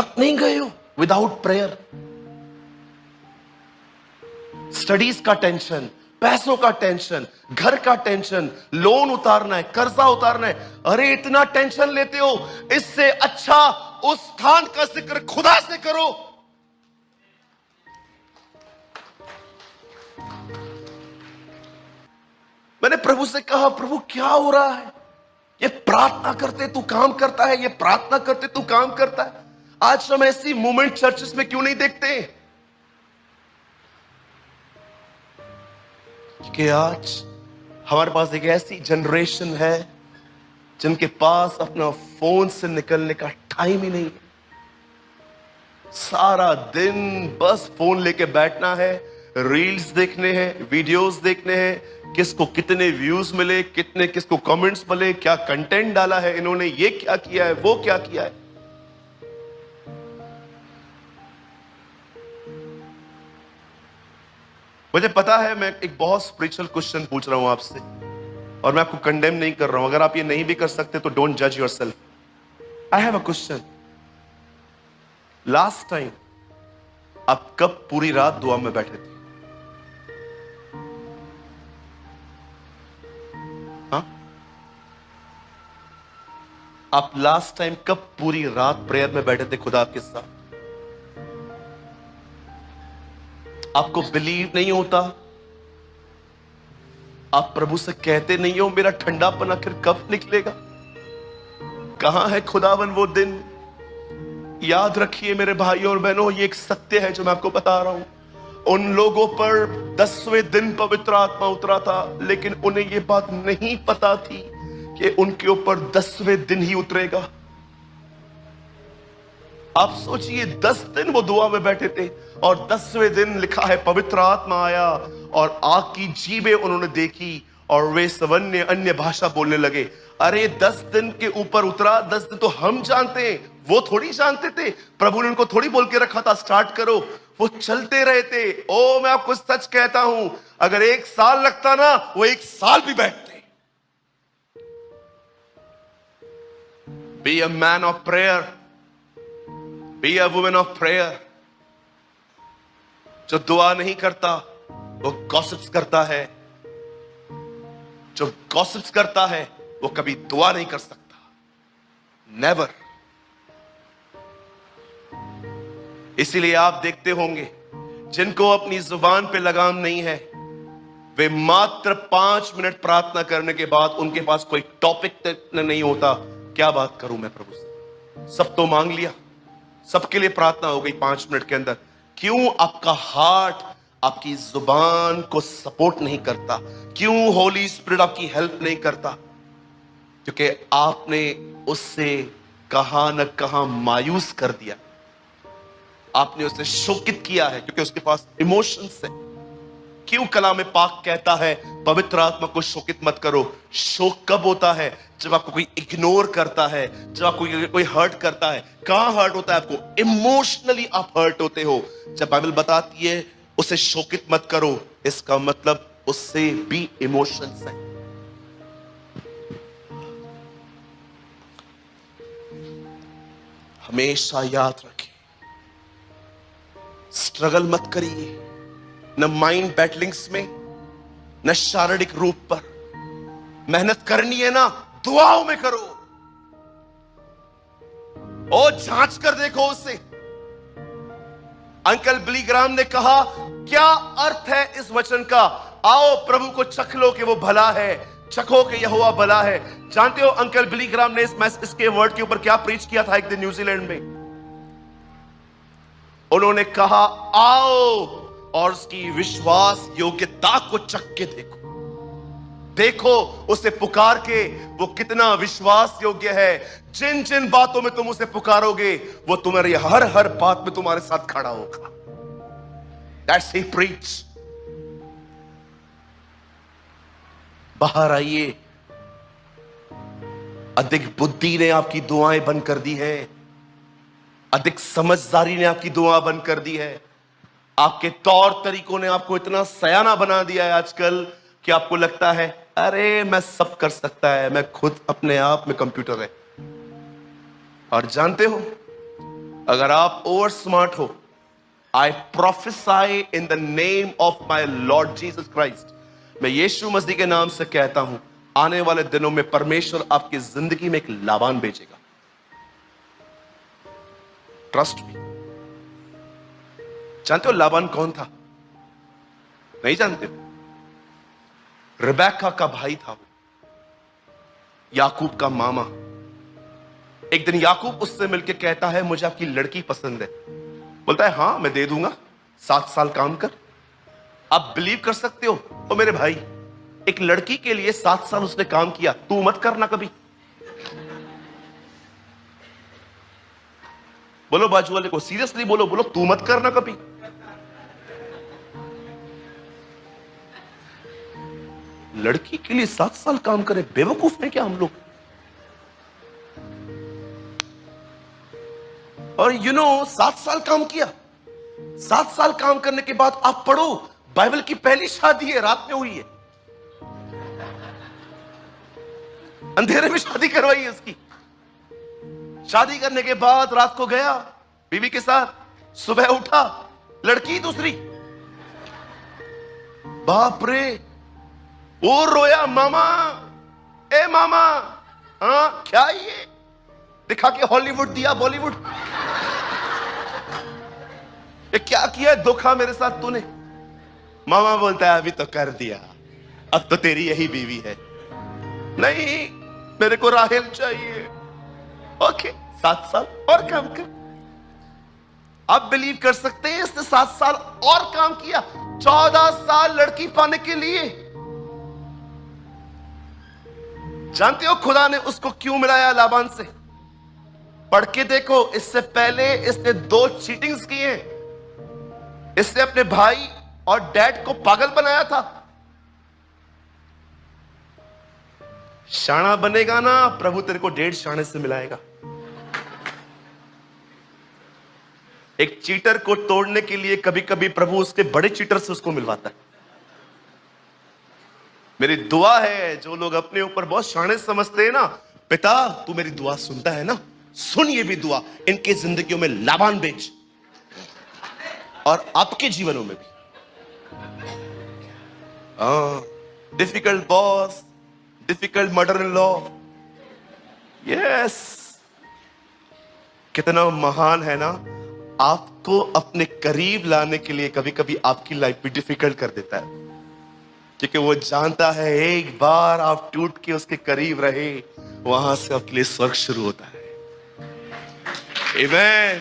थक नहीं गए हो विदाउट प्रेयर? स्टडीज का टेंशन, पैसों का टेंशन, घर का टेंशन, लोन उतारना है, कर्जा उतारना है, अरे इतना टेंशन लेते हो, इससे अच्छा उस स्थान का जिक्र खुदा से करो। मैंने प्रभु से कहा, प्रभु क्या हो रहा है? ये प्रार्थना करते तू काम करता है, ये प्रार्थना करते तू काम करता है। आज हम ऐसी मूवमेंट चर्चेस में क्यों नहीं देखते? कि आज हमारे पास एक ऐसी जनरेशन है जिनके पास अपना फोन से निकलने का टाइम ही नहीं है। सारा दिन बस फोन लेके बैठना है, रील्स देखने हैं, वीडियोस देखने हैं, किसको कितने व्यूज मिले, कितने किसको कमेंट्स मिले, क्या कंटेंट डाला है इन्होंने, ये क्या किया है, वो क्या किया है। मुझे पता है मैं एक बहुत स्पिरिचुअल क्वेश्चन पूछ रहा हूं आपसे, और मैं आपको कंडेम नहीं कर रहा हूं। अगर आप ये नहीं भी कर सकते तो डोंट जज yourself. I have a question. Last time आप कब पूरी रात दुआ में बैठे थे? हाँ, आप लास्ट टाइम कब पूरी रात प्रेयर में बैठे थे खुदा के साथ? आपको बिलीव नहीं होता, आप प्रभु से कहते नहीं हो मेरा ठंडापन आखिर कब निकलेगा? कहां है खुदावन वो दिन? याद रखिए मेरे भाइयों और बहनों, ये एक सत्य है जो मैं आपको बता रहा हूं। उन लोगों पर 10वें दिन पवित्र आत्मा उतरा था, लेकिन उन्हें यह बात नहीं पता थी कि उनके ऊपर 10वें दिन ही उतरेगा। आप सोचिए, 10 दिन वो दुआ में बैठे थे और 10वें दिन लिखा है पवित्र आत्मा आया और आग की जीभें उन्होंने देखी और वे सवन्य अन्य भाषा बोलने लगे। अरे 10 दिन के ऊपर उतरा, 10 दिन तो हम जानते हैं, वो थोड़ी जानते थे। प्रभु ने उनको थोड़ी बोल के रखा था स्टार्ट करो, वो चलते रहे थे। ओ मैं आपको सच कहता हूं, अगर 1 साल लगता ना, वो 1 साल भी बैठते। Be a man of prayer, be a women of prayer. जो दुआ नहीं करता वो गॉसिप्स करता है, जो गॉसिप्स करता है वो कभी दुआ नहीं कर सकता, नेवर। इसीलिए आप देखते होंगे जिनको अपनी जुबान पे लगाम नहीं है, वे मात्र 5 मिनट प्रार्थना करने के बाद उनके पास कोई टॉपिक नहीं होता। क्या बात करूं मैं प्रभु से? सब तो मांग लिया, सबके लिए प्रार्थना हो गई 5 मिनट के अंदर। क्यों आपका हार्ट आपकी जुबान को सपोर्ट नहीं करता? क्यों होली स्पिरिट आपकी हेल्प नहीं करता? क्योंकि आपने उससे कहां न कहां मायूस कर दिया, आपने उसे शोकित किया है, क्योंकि उसके पास इमोशंस है। क्यों कलाम पाक कहता है पवित्र आत्मा को शोकित मत करो? शोक कब होता है? जब आपको कोई इग्नोर करता है, जब आपको कोई हर्ट करता है। कहां हर्ट होता है आपको? इमोशनली आप हर्ट होते हो। जब बाइबल बताती है उसे शोकित मत करो, इसका मतलब उससे भी इमोशंस है। हमेशा याद रखें, स्ट्रगल मत करिए, न माइंड बैटलिंग्स में, न शारीरिक रूप पर। मेहनत करनी है ना, दुआओं में करो। ओ जांच कर देखो उससे। अंकल बिली ग्राहम ने कहा, क्या अर्थ है इस वचन का? आओ प्रभु को चख लो कि वो भला है, चखो कि यहोवा भला है। जानते हो अंकल बिली ग्राहम ने इसके वर्ड के ऊपर क्या प्रीच किया था एक दिन न्यूजीलैंड में? उन्होंने कहा, आओ और उसकी विश्वास योग्यता को चख के देखो। देखो उसे पुकार के वो कितना विश्वास योग्य है। जिन जिन बातों में तुम उसे पुकारोगे, वो तुम्हारी हर बात में तुम्हारे साथ खड़ा होगा। That's he preach। बाहर आइए। अधिक बुद्धि ने आपकी दुआएं बंद कर दी है, अधिक समझदारी ने आपकी दुआ बंद कर दी है, आपके तौर तरीकों ने आपको इतना सयाना बना दिया है आजकल कि आपको लगता है अरे मैं सब कर सकता है, मैं खुद अपने आप में कंप्यूटर है। और जानते हो, अगर आप ओवर स्मार्ट हो, I prophesy in the name of my lord Jesus Christ, मैं यीशु मसीह के नाम से कहता हूं, आने वाले दिनों में परमेश्वर आपकी जिंदगी में एक लाबान भेजेगा। Trust me. जानते हो लाबान कौन था? नहीं जानते हो? रिबेका का भाई था वो, याकूब का मामा। एक दिन याकूब उससे मिलकर कहता है, मुझे आपकी लड़की पसंद है। बोलता है, हां मैं दे दूंगा, 7 साल काम कर। आप बिलीव कर सकते हो? ओ मेरे भाई, एक लड़की के लिए 7 साल उसने काम किया। तू मत करना कभी। बोलो बाजू वाले को, सीरियसली बोलो, बोलो तू मत करना कभी। लड़की के लिए 7 साल काम करे, बेवकूफ है क्या हम लोग? और 7 साल काम किया। 7 साल काम करने के बाद आप पढ़ो, बाइबल की पहली शादी है, रात में हुई है। अंधेरे में शादी करवाई है उसकी। शादी करने के बाद रात को गया बीवी के साथ, सुबह उठा, लड़की दूसरी। बाप रे, वो रोया, मामा, ए मामा, हाँ क्या ये? दिखा के हॉलीवुड दिया, बॉलीवुड। ये क्या किया धोखा मेरे साथ तूने? मामा बोलता है, अभी तो कर दिया, अब तो तेरी यही बीवी है। नहीं, मेरे को राहेल चाहिए। ओके, 7 साल और काम कर। आप बिलीव कर सकते हैं, इसने 7 साल और काम किया, 14 साल लड़की पाने के लिए। जानते हो खुदा ने उसको क्यों मिलाया लाबान से? पढ़ के देखो। इससे पहले इसने 2 चीटिंग्स की हैं। इसने अपने भाई और डैड को पागल बनाया था। शाना बनेगा ना, प्रभु तेरे को 1.5 शाने से मिलाएगा। एक चीटर को तोड़ने के लिए कभी कभी प्रभु उसके बड़े चीटर से उसको मिलवाता है। मेरी दुआ है, जो लोग अपने ऊपर बहुत शाने समझते हैं ना, पिता तू मेरी दुआ सुनता है ना, सुन ये भी दुआ, इनके जिंदगियों में लाबान भेज, और आपके जीवनों में भी। Difficult boss, difficult mother in law, yes, कितना महान है ना, आपको अपने करीब लाने के लिए कभी कभी आपकी लाइफ भी डिफिकल्ट कर देता है, क्योंकि वो जानता है एक बार आप टूट के उसके करीब रहे, वहां से आपके लिए स्वर्ग शुरू होता है। आमीन।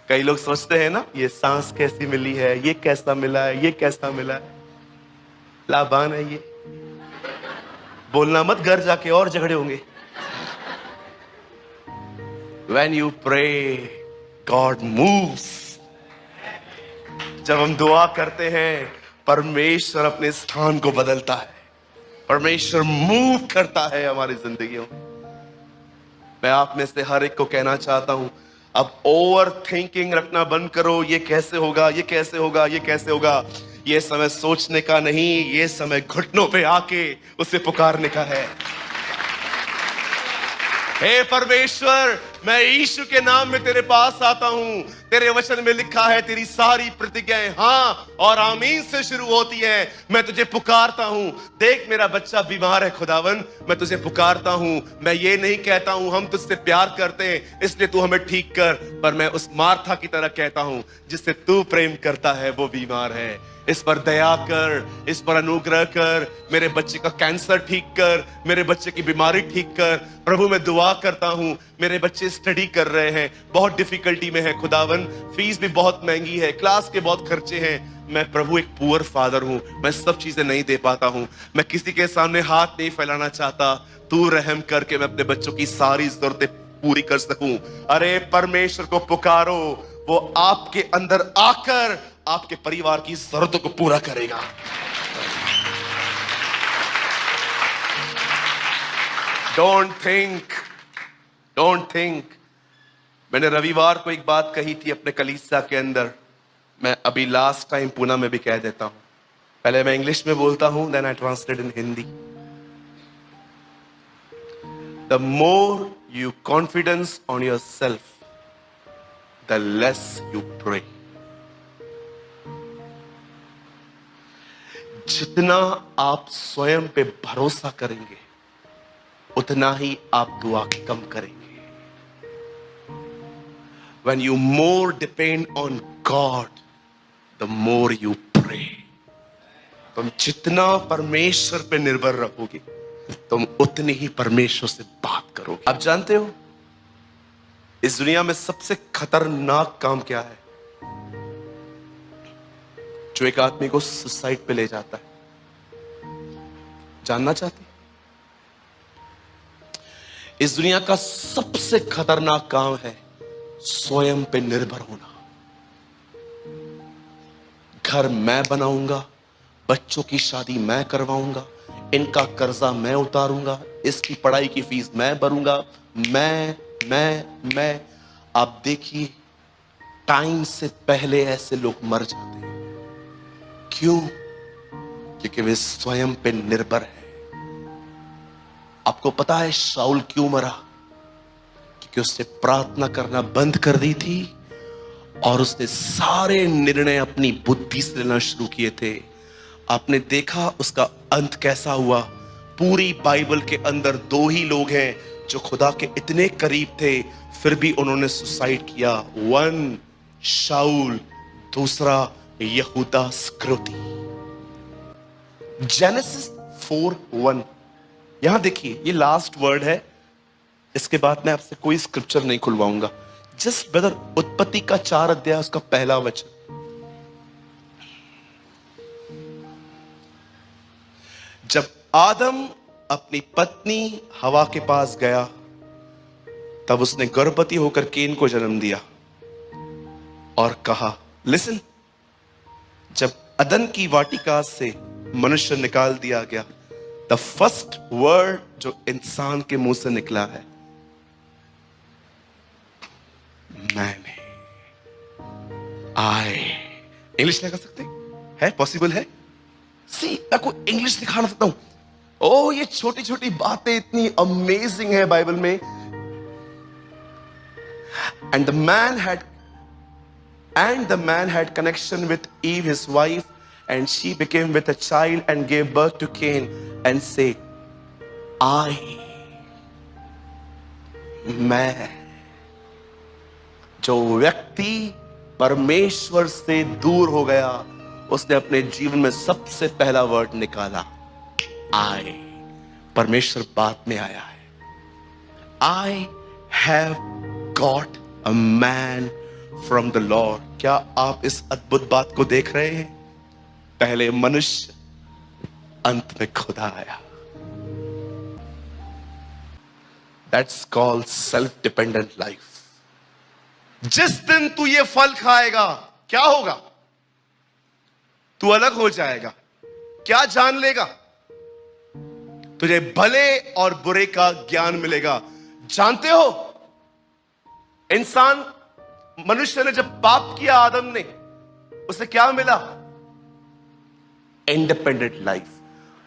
कई लोग सोचते हैं ना, ये सांस कैसी मिली है, ये कैसा मिला है, ये कैसा मिला है। लाबान है ये। बोलना मत, घर जाके और झगड़े होंगे। When you pray, God moves. जब हम दुआ करते हैं, परमेश्वर अपने स्थान को बदलता है, परमेश्वर मूव करता है हमारी जिंदगियों में। मैं आप में से हर एक को कहना चाहता हूं, अब ओवर थिंकिंग रखना बंद करो। ये कैसे होगा, ये कैसे होगा, ये कैसे होगा। ये समय सोचने का नहीं, ये समय घुटनों पे आके उसे पुकारने का है। हे परमेश्वर, मैं यीशु के नाम में तेरे पास आता हूं। तेरे वचन में लिखा है, तेरी सारी प्रतिज्ञाएं हां और आमीन से शुरू होती हैं। मैं तुझे पुकारता हूं। देख मेरा बच्चा बीमार है खुदावन, मैं तुझे पुकारता हूं। मैं ये नहीं कहता हूं हम तुझसे प्यार करते हैं इसलिए तू हमें ठीक कर, पर मैं उस मार्था की तरह कहता हूं, जिससे तू प्रेम करता है वो बीमार है। इस पर दया कर, इस पर अनुग्रह कर, मेरे बच्चे का कैंसर ठीक कर, मेरे बच्चे की बीमारी ठीक कर। प्रभु मैं दुआ करता हूं, मेरे बच्चे स्टडी कर रहे हैं, बहुत डिफिकल्टी में है खुदावन, फीस भी बहुत महंगी है, क्लास के बहुत खर्चे हैं। मैं प्रभु एक पुअर फादर हूं, मैं सब चीजें नहीं दे पाता हूं, मैं किसी के सामने हाथ नहीं फैलाना चाहता। तू रहम करके मैं अपने बच्चों की सारी जरूरतें पूरी कर सकूं। अरे परमेश्वर को पुकारो, वो आपके अंदर आकर आपके परिवार की जरूरतों को पूरा करेगा। Don't think. मैंने रविवार को एक बात कही थी अपने कलीसिया के अंदर, मैं अभी लास्ट टाइम पूना में भी कह देता हूं। पहले मैं इंग्लिश में बोलता हूं, then I translate in Hindi. The more you confidence on yourself, the less you pray. जितना आप स्वयं पे भरोसा करेंगे, उतना ही आप दुआ कम करेंगे. When you more depend on God, the more you pray. तुम जितना परमेश्वर पे निर्भर रहोगे, तुम उतनी ही परमेश्वर से बात करोगे. आप जानते हो इस दुनिया में सबसे खतरनाक काम क्या है? जो एक आदमी को सुसाइड पे ले जाता है. जानना चाहते? इस दुनिया का सबसे खतरनाक काम है स्वयं पे निर्भर होना. घर मैं बनाऊंगा, बच्चों की शादी मैं करवाऊंगा, इनका कर्जा मैं उतारूंगा, इसकी पढ़ाई की फीस मैं भरूंगा. मैं आप देखिए, टाइम से पहले ऐसे लोग मर जाते हैं. क्यों? क्योंकि वे स्वयं पे निर्भर हैं. आपको पता है शाऊल क्यों मरा? क्योंकि उसने प्रार्थना करना बंद कर दी थी और उसने सारे निर्णय अपनी बुद्धि से लेना शुरू किए थे. आपने देखा उसका अंत कैसा हुआ? पूरी बाइबल के अंदर दो ही लोग हैं जो खुदा के इतने करीब थे, फिर भी उन्होंने सुसाइड किया. वन शाऊल, दूसरा यहूदा स्क्रोती. जेनेसिस 4:1. यहां देखिए, ये लास्ट वर्ड है. इसके बाद मैं आपसे कोई स्क्रिप्चर नहीं खुलवाऊंगा. जस्ट ब्रदर, उत्पत्ति का 4 अध्याय, उसका पहला वचन. जब आदम अपनी पत्नी हवा के पास गया, तब उसने गर्भवती होकर केन को जन्म दिया और कहा, लिसन, जब अदन की वाटिका से मनुष्य निकाल दिया गया, द फर्स्ट वर्ड जो इंसान के मुंह से निकला है, मैंने. आए. इंग्लिश लगा सकते है? पॉसिबल है? सी, मैं आपको इंग्लिश दिखाना सकता हूं. ओ, ये छोटी छोटी बातें इतनी अमेजिंग है बाइबल में. And the man had connection with Eve his wife, and she became with a child and gave birth to Cain, and say, मैं. जो व्यक्ति परमेश्वर से दूर हो गया, उसने अपने जीवन में सबसे पहला वर्ड निकाला, I. परमेश्वर बाद में आया है. I have got a man from the Lord. क्या आप इस अद्भुत बात को देख रहे हैं? पहले मनुष्य, अंत में खुदा आया. That's called self-dependent life. जिस दिन तू ये फल खाएगा, क्या होगा? तू अलग हो जाएगा. क्या जान लेगा? तुझे भले और बुरे का ज्ञान मिलेगा. जानते हो, इंसान, मनुष्य ने जब पाप किया, आदम ने, उसे क्या मिला? Independent life.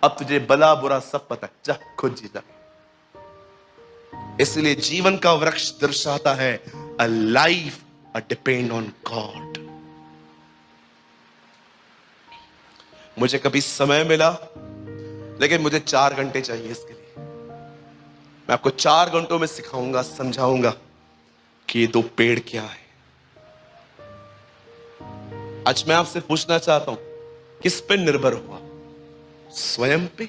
अब तुझे भला बुरा सब पता है, जा खुद जी जा. इसलिए जीवन का वृक्ष दर्शाता है a life a depend on God. मुझे कभी समय मिला, लेकिन मुझे 4 घंटे चाहिए इसके लिए. मैं आपको 4 घंटों में सिखाऊंगा, समझाऊंगा कि ये 2 पेड़ क्या है. आज मैं आपसे पूछना चाहता हूं, किस पे निर्भर हुआ? स्वयं पे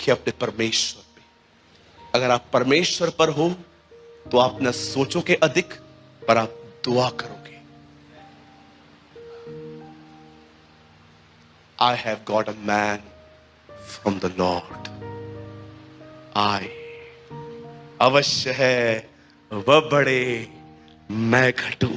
कि अपने परमेश्वर पे? अगर आप परमेश्वर पर हो तो आप न सोचोगे अधिक, पर आप दुआ करोगे. I have got a man from the Lord. I. अवश्य है वह बड़े, मैं घटूं.